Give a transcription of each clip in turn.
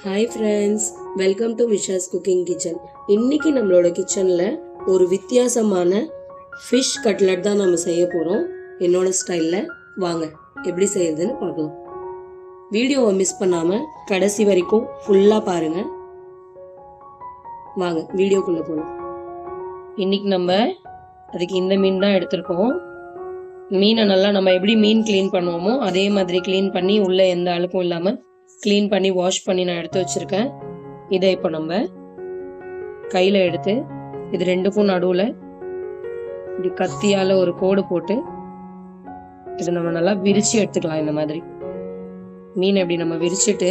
Hi friends, welcome to Visha's cooking kitchen. இன்னைக்கு நம்மளோட கிச்சனில் ஒரு வித்தியாசமான ஃபிஷ் கட்லட் தான் நம்ம செய்ய போகிறோம். என்னோட ஸ்டைலில் வாங்க எப்படி செய்யறதுன்னு பார்க்கலாம். வீடியோவை மிஸ் பண்ணாமல் கடைசி வரைக்கும் ஃபுல்லாக பாருங்கள். வாங்க வீடியோக்குள்ளே போகலாம். இன்னைக்கு நம்ம அதுக்கு இந்த மீன் தான் எடுத்திருக்கோம். மீனை நல்லா நம்ம எப்படி மீன் க்ளீன் பண்ணுவோமோ அதே மாதிரி க்ளீன் பண்ணி உள்ளே எந்த அழுக்கும் இல்லாமல் க்ளீன் பண்ணி வாஷ் பண்ணி நான் எடுத்து வச்சுருக்கேன். இதை இப்போ நம்ம கையில் எடுத்து இது ரெண்டுக்கும் நடுவில் இப்படி கத்தியால் ஒரு கோடு போட்டு இதை நம்ம நல்லா விரிச்சு எடுத்துக்கலாம். இந்த மாதிரி மீன் எப்படி நம்ம விரிச்சிட்டு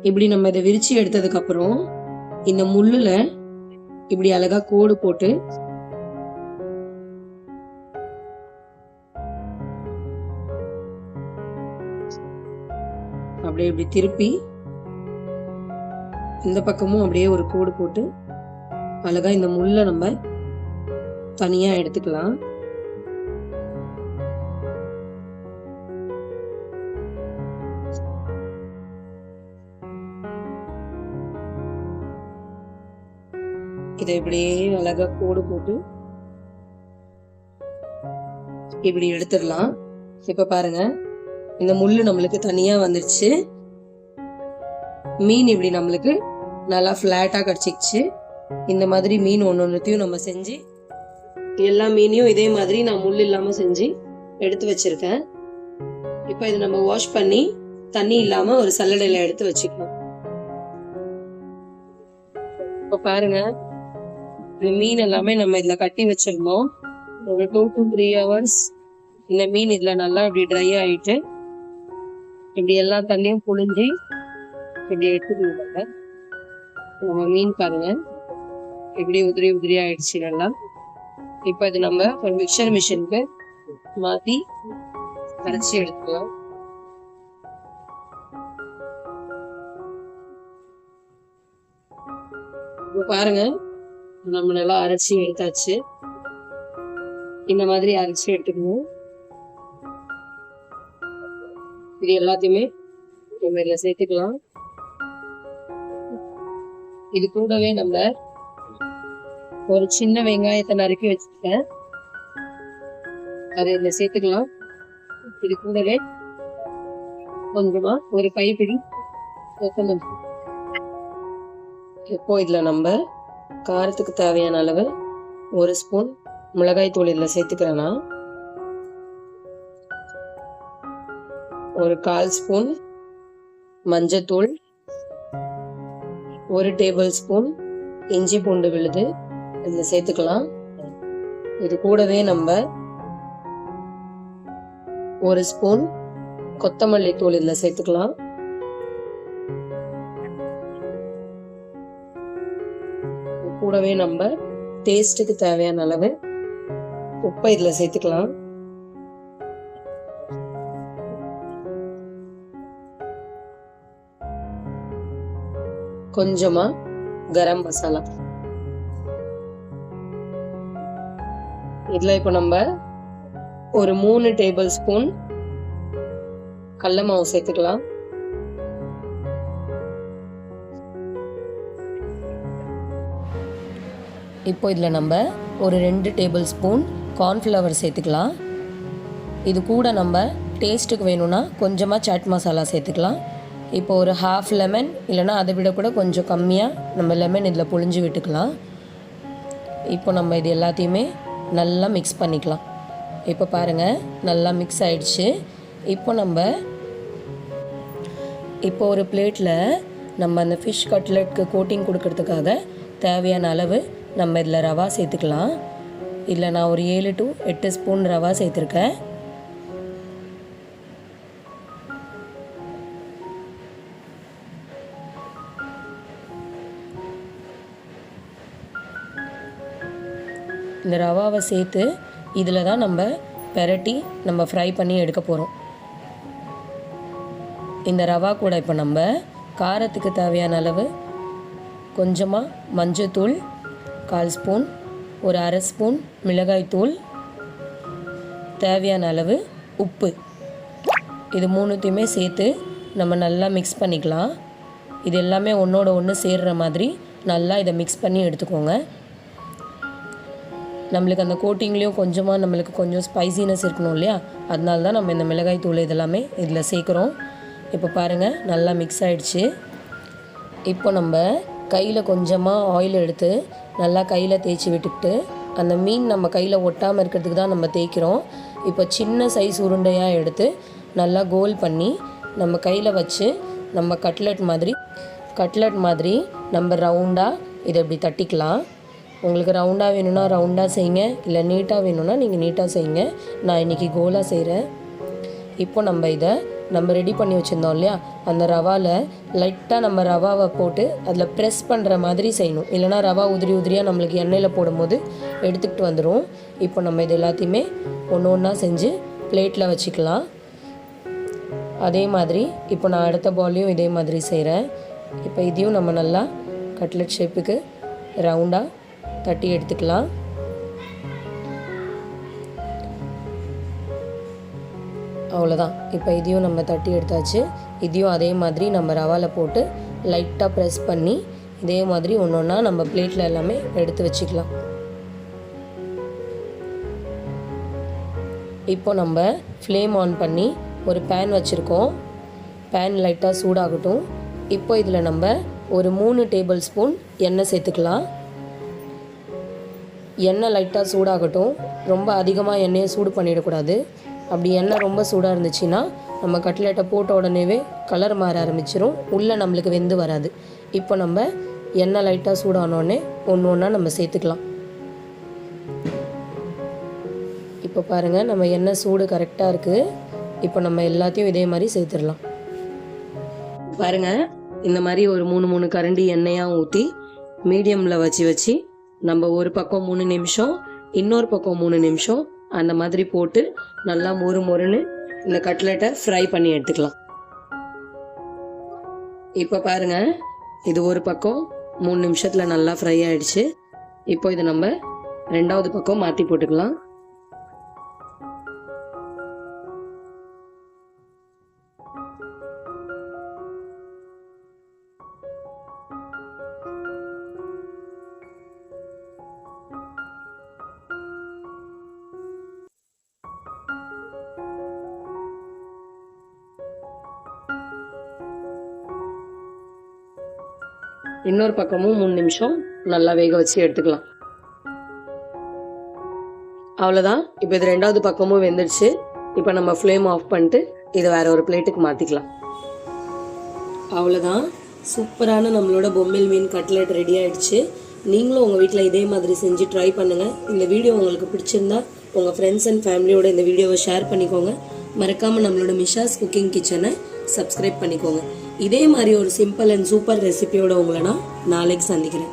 இப்படி நம்ம இதை விரிச்சு எடுத்ததுக்கப்புறம் இந்த முள்ளில் இப்படி அழகா கோடு போட்டு அப்படியே இப்படி திருப்பி இந்த பக்கமும் அப்படியே ஒரு கோடு போட்டு அழகா இந்த முள்ளை நம்ம தனியா எடுத்துக்கலாம். இதை இப்படியே அழகா கோடு போட்டு இப்படி எடுத்துடலாம். இப்ப பாருங்க, இந்த முள்ளு நம்மளுக்கு தனியா வந்துருச்சு. மீன் இப்படி நம்மளுக்கு நல்லா ஃபிளாட்டா கிடைச்சிச்சு. இந்த மாதிரி மீன் ஒன்னொன்னுத்தையும் நம்ம செஞ்சு எல்லா மீனையும் இதே மாதிரி நான் முள் இல்லாம செஞ்சு எடுத்து வச்சிருக்கேன். இப்ப இதை நம்ம வாஷ் பண்ணி தண்ணி இல்லாம ஒரு சல்லடையில எடுத்து வச்சுக்கலாம். இப்ப பாருங்க, இந்த மீன் எல்லாமே நம்ம இதுல கட்டி வச்சிருந்தோம். ஒரு 2 to 3 hours இந்த மீன் இதுல நல்லா இப்படி ட்ரை ஆயிட்டு இப்படி எல்லா தண்ணியும் புழிஞ்சு இப்படி எடுத்துக்கிட்டு நம்ம மீன் பாருங்க இப்படி உதிரி உதிரி ஆயிடுச்சு நல்லா. இப்ப இது நம்ம ஒரு மிக்சர் மிஷினுக்கு மாத்தி அரைச்சி எடுத்துக்கலாம். இப்ப பாருங்க, நம்ம நல்லா அரைச்சி எடுத்தாச்சு. இந்த மாதிரி அரைச்சி எடுத்துக்கணும். இது எல்லாத்தையுமே நம்ம இதுல சேர்த்துக்கலாம். இது கூடவே நம்ம ஒரு சின்ன வெங்காயத்தை நறுக்கி வச்சுருக்கேன், அதை இதுல சேர்த்துக்கலாம். இது கூடவே கொஞ்சமா ஒரு கைப்பிடி கொத்தமல்லி. இப்போ இதுல நம்ம காரத்துக்கு தேவையான அளவு 1 ஸ்பூன் மிளகாய் தூள் இதில் சேர்த்துக்கிறேன்னா, ஒரு 1/4 ஸ்பூன் மஞ்சத்தூள், 1 டேபிள் ஸ்பூன் இஞ்சி பூண்டு விழுது இதில் சேர்த்துக்கலாம். இது கூடவே நம்ம 1 ஸ்பூன் கொத்தமல்லி தூள் இதில் சேர்த்துக்கலாம். கூடவே நம்ம டேஸ்ட்டுக்கு தேவையான அளவு உப்பை இதுல சேர்த்துக்கலாம். கொஞ்சமா கரம் மசாலா. இதுல இப்ப நம்ம ஒரு 3 டேபிள் ஸ்பூன் கடலை மாவு சேர்த்துக்கலாம். இப்போ இதில் நம்ம ஒரு 2 டேபிள் ஸ்பூன் கார்ன்ஃப்ளவர் சேர்த்துக்கலாம். இது கூட நம்ம டேஸ்ட்டுக்கு வேணும்னா கொஞ்சமாக சாட் மசாலா சேர்த்துக்கலாம். இப்போ ஒரு 1/2 லெமன் இல்லைனா அதை விட கூட கொஞ்சம் கம்மியாக நம்ம லெமன் இதில் புழிஞ்சு விட்டுக்கலாம். இப்போ நம்ம இது எல்லாத்தையுமே நல்லா மிக்ஸ் பண்ணிக்கலாம். இப்போ பாருங்கள், நல்லா மிக்ஸ் ஆயிடுச்சு. இப்போ ஒரு பிளேட்டில் நம்ம அந்த ஃபிஷ் கட்லெட்க்கு கோட்டிங் கொடுக்கறதுக்காக தேவையான அளவு நம்ம இதில் ரவா சேர்த்துக்கலாம். இதில் நான் ஒரு 7 to 8 ஸ்பூன் ரவா சேர்த்துருக்கேன். இந்த ரவாவை சேர்த்து இதில் தான் நம்ம பெரட்டி நம்ம ஃப்ரை பண்ணி எடுக்க போகிறோம். இந்த ரவா கூட இப்போ நம்ம காரத்துக்கு தேவையான அளவு கொஞ்சமாக மஞ்சத்தூள், 1/4 ஸ்பூன், ஒரு 1/2 ஸ்பூன் மிளகாய் தூள், தேவையான அளவு உப்பு, இது மூணுத்தையுமே சேர்த்து நம்ம நல்லா மிக்ஸ் பண்ணிக்கலாம். இது எல்லாமே ஒன்றோட ஒன்று சேர்கிற மாதிரி நல்லா இதை மிக்ஸ் பண்ணி எடுத்துக்கோங்க. நம்மளுக்கு அந்த கோட்டிங்லேயும் நம்மளுக்கு கொஞ்சம் ஸ்பைசினஸ் இருக்கணும் இல்லையா, அதனால தான் நம்ம இந்த மிளகாய் தூள் இதெல்லாமே இதில் சேர்க்குறோம். இப்போ பாருங்கள் நல்லா மிக்ஸ் ஆகிடுச்சு. இப்போ நம்ம கையில் கொஞ்சமாக ஆயில் எடுத்து நல்லா கையில் தேய்ச்சி விட்டுக்கிட்டு அந்த மீன் நம்ம கையில் ஒட்டாமல் இருக்கிறதுக்கு தான் நம்ம தேய்க்கிறோம். இப்போ சின்ன சைஸ் உருண்டையாக எடுத்து நல்லா கோல் பண்ணி நம்ம கையில் வச்சு நம்ம கட்லெட் மாதிரி நம்ம ரவுண்டாக இதை இப்படி தட்டிக்கலாம். உங்களுக்கு ரவுண்டாக வேணும்னா ரவுண்டாக செய்யுங்க, இல்லை நீட்டாக வேணும்னா நீங்கள் நீட்டாக செய்யுங்க. நான் இன்றைக்கி கோலாக செய்கிறேன். இப்போ நம்ம ரெடி பண்ணி வச்சுருந்தோம் இல்லையா, அந்த ரவாவில் லைட்டாக நம்ம ரவாவை போட்டு அதில் ப்ரெஸ் பண்ணுற மாதிரி செய்யணும். இல்லைனா ரவா உதிரியாக நம்மளுக்கு எண்ணெயில் போடும்போது எடுத்துக்கிட்டு வந்துடும். இப்போ நம்ம இது எல்லாத்தையுமே ஒன்று ஒன்றா செஞ்சு பிளேட்டில் வச்சுக்கலாம். அதே மாதிரி இப்போ நான் அடுத்த பால்லையும் இதே மாதிரி செய்கிறேன். இப்போ இதையும் நம்ம நல்லா கட்லெட் ஷேப்புக்கு ரவுண்டாக தட்டி எடுத்துக்கலாம். அவ்வளோதான். இப்போ இதையும் நம்ம தட்டி எடுத்தாச்சு. இதையும் அதே மாதிரி நம்ம ரவாவில் போட்டு லைட்டாக ப்ரெஸ் பண்ணி இதே மாதிரி ஒன்று ஒன்றா நம்ம பிளேட்டில் எல்லாமே எடுத்து வச்சுக்கலாம். இப்போ நம்ம ஃப்ளேம் ஆன் பண்ணி ஒரு பேன் வச்சுருக்கோம். பேன் லைட்டாக சூடாகட்டும். இப்போ இதில் நம்ம ஒரு 3 டேபிள் ஸ்பூன் எண்ணெய் சேர்த்துக்கலாம். எண்ணெய் லைட்டாக சூடாகட்டும். ரொம்ப அதிகமாக எண்ணெயை சூடு பண்ணிடக்கூடாது. அப்படி எண்ணெய் ரொம்ப சூடாக இருந்துச்சுன்னா நம்ம கட்லெட்டை போட்ட உடனேவே கலர் மாற ஆரம்பிச்சிரும், உள்ளே நம்மளுக்கு வெந்து வராது. இப்போ நம்ம எண்ணெய் லைட்டாக சூடானோடனே ஒன்று ஒன்றா நம்ம சேர்த்துக்கலாம். இப்போ பாருங்கள் நம்ம எண்ணெய் சூடு கரெக்டாக இருக்குது. இப்போ நம்ம எல்லாத்தையும் இதே மாதிரி சேர்த்துடலாம். பாருங்கள் இந்த மாதிரி ஒரு 3 கரண்டி எண்ணெயாக ஊற்றி மீடியமில் வச்சு நம்ம ஒரு பக்கம் 3 நிமிஷம், இன்னொரு பக்கம் 3 நிமிஷம் அந்த மாதிரி போட்டு நல்லா மொறுன்னு இந்த கட்லெட்டை ஃப்ரை பண்ணி எடுத்துக்கலாம். இப்போ பாருங்க இது ஒரு பக்கம் 3 நிமிஷத்தில் நல்லா ஃப்ரை ஆயிடுச்சு. இப்போ இது நம்ம ரெண்டாவது பக்கம் மாற்றி போட்டுக்கலாம். இன்னொரு பக்கமும் 3 நிமிஷம் நல்லா வேக வச்சு எடுத்துக்கலாம். அவ்வளோதான். இப்போ இது ரெண்டாவது பக்கமும் வெந்துடுச்சு. இப்போ நம்ம ஃப்ளேம் ஆஃப் பண்ணிட்டு இதை வேற ஒரு பிளேட்டுக்கு மாற்றிக்கலாம். அவ்வளோதான். சூப்பரான நம்மளோட பொம்மில் மீன் கட்லெட் ரெடி ஆயிடுச்சு. நீங்களும் உங்கள் வீட்டில் இதே மாதிரி செஞ்சு ட்ரை பண்ணுங்கள். இந்த வீடியோ உங்களுக்கு பிடிச்சிருந்தா உங்கள் ஃப்ரெண்ட்ஸ் அண்ட் ஃபேமிலியோட இந்த வீடியோவை ஷேர் பண்ணிக்கோங்க. மறக்காமல் நம்மளோட மிஷாஸ் குக்கிங் கிச்சனை சப்ஸ்கிரைப் பண்ணிக்கோங்க. இதே மாதிரி ஒரு சிம்பிள் அண்ட் சூப்பர் ரெசிபியோட உங்களை நான் நாளைக்கு சந்திக்கிறேன்.